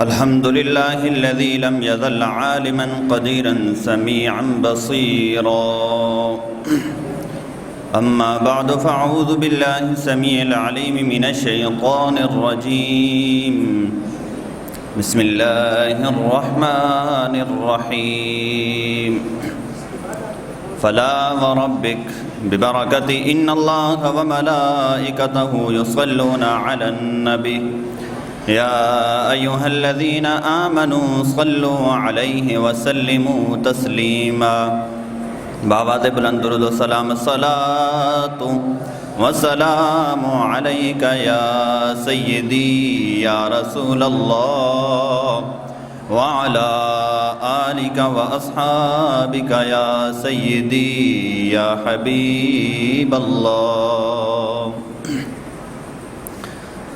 الحمد لله الذي لم يزل عالما قديرا سميعا بصيرا. أما بعد فأعوذ بالله السميع العليم من الشيطان الرجيم. بسم الله الرحمن الرحيم. فلا وربك ببركة إن الله وملائكته يصلون على النبي يا أيها الذين آمنوا صلوا عليه وسلموا تسليما. بآواز بلند درود و سلام. الصلاة والسلام عليك يا سيدي يا رسول الله وعلى آلك وأصحابك يا سيدي يا حبيب الله.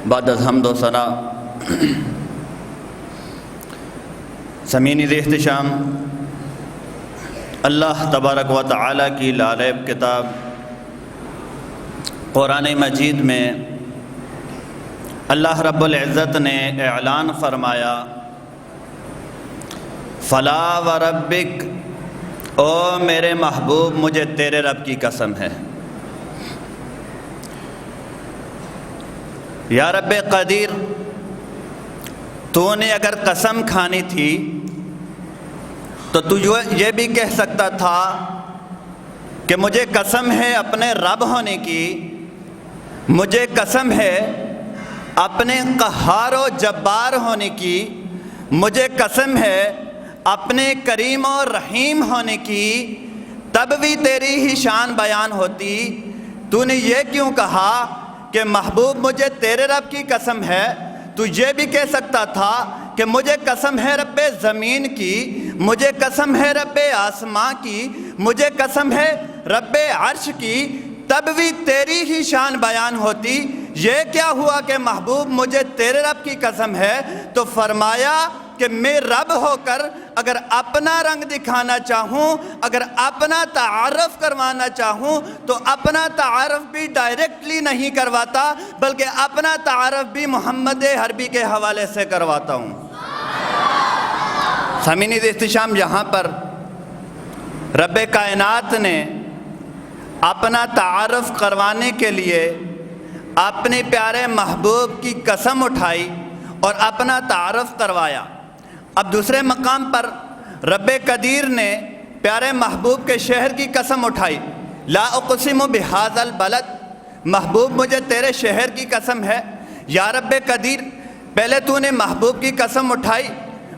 بعد از حمد و ثنا سمعین ذی احتشام اللہ تبارک و تعالی کی لاریب کتاب قرآن مجید میں اللہ رب العزت نے اعلان فرمایا، فلا وربک، او میرے محبوب مجھے تیرے رب کی قسم ہے. یا رب قدیر، تو نے اگر قسم کھانی تھی تو یہ بھی کہہ سکتا تھا کہ مجھے قسم ہے اپنے رب ہونے کی، مجھے قسم ہے اپنے قہار و جبار ہونے کی، مجھے قسم ہے اپنے کریم و رحیم ہونے کی، تب بھی تیری ہی شان بیان ہوتی. تو نے یہ کیوں کہا کہ محبوب مجھے تیرے رب کی قسم ہے؟ تو یہ بھی کہہ سکتا تھا کہ مجھے قسم ہے رب زمین کی، مجھے قسم ہے رب آسماں کی، مجھے قسم ہے رب عرش کی، تب بھی تیری ہی شان بیان ہوتی. یہ کیا ہوا کہ محبوب مجھے تیرے رب کی قسم ہے؟ تو فرمایا کہ میں رب ہو کر اگر اپنا رنگ دکھانا چاہوں، اگر اپنا تعارف کروانا چاہوں تو اپنا تعارف بھی ڈائریکٹلی نہیں کرواتا، بلکہ اپنا تعارف بھی محمد حربی کے حوالے سے کرواتا ہوں. سامعین احتشام، یہاں پر رب کائنات نے اپنا تعارف کروانے کے لیے اپنے پیارے محبوب کی قسم اٹھائی اور اپنا تعارف کروایا. اب دوسرے مقام پر رب قدیر نے پیارے محبوب کے شہر کی قسم اٹھائی، لا اقسم بہذا البلد، محبوب مجھے تیرے شہر کی قسم ہے. یا رب قدیر، پہلے تو نے محبوب کی قسم اٹھائی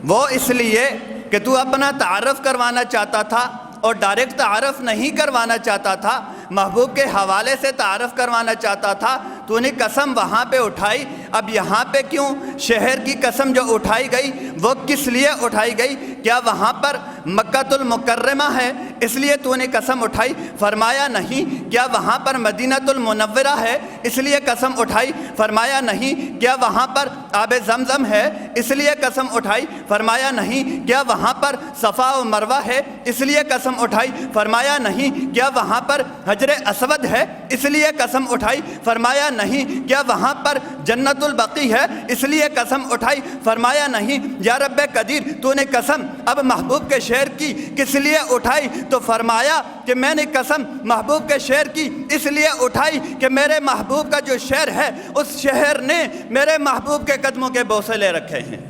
وہ اس لیے کہ تو اپنا تعارف کروانا چاہتا تھا اور ڈائریکٹ تعارف نہیں کروانا چاہتا تھا، محبوب کے حوالے سے تعارف کروانا چاہتا تھا. تو نے قسم وہاں پہ اٹھائی. اب یہاں پہ کیوں شہر کی قسم جو اٹھائی گئی وہ کس لیے اٹھائی گئی؟ کیا وہاں پر مکۃ المکرمہ ہے اس لیے تو نے قسم اٹھائی؟ فرمایا نہیں. کیا وہاں پر مدینۃ المنورہ ہے اس لیے قسم اٹھائی؟ فرمایا نہیں. کیا وہاں پر آب زمزم ہے اس لیے قسم اٹھائی؟ فرمایا نہیں. کیا وہاں پر صفا و مروہ ہے اس لیے قسم اٹھائی؟ فرمایا نہیں. کیا وہاں پر حجر اسود ہے اس لیے قسم اٹھائی؟ فرمایا نہیں. کیا وہاں پر جنت البقیع ہے اس لیے قسم اٹھائی؟ فرمایا نہیں. یا رب قدیر، تو نے قسم اب محبوب کے شہر کی کس لیے اٹھائی؟ تو فرمایا کہ میں نے قسم محبوب کے شہر کی اس لیے اٹھائی کہ میرے محبوب کا جو شہر ہے اس شہر نے میرے محبوب کے قدموں کے بوسے لے رکھے ہیں.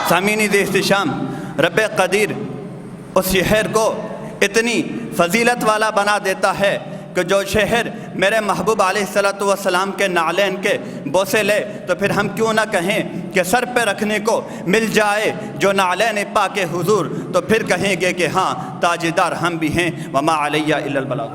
سامعین ذی احتشام، رب قدیر اس شہر کو اتنی فضیلت والا بنا دیتا ہے کہ جو شہر میرے محبوب علیہ السلام کے نعلین کے بوسے لے تو پھر ہم کیوں نہ کہیں کہ سر پہ رکھنے کو مل جائے جو نعلین پاک حضور، تو پھر کہیں گے کہ ہاں تاجدار ہم بھی ہیں. وما علیہ الا البلاغ.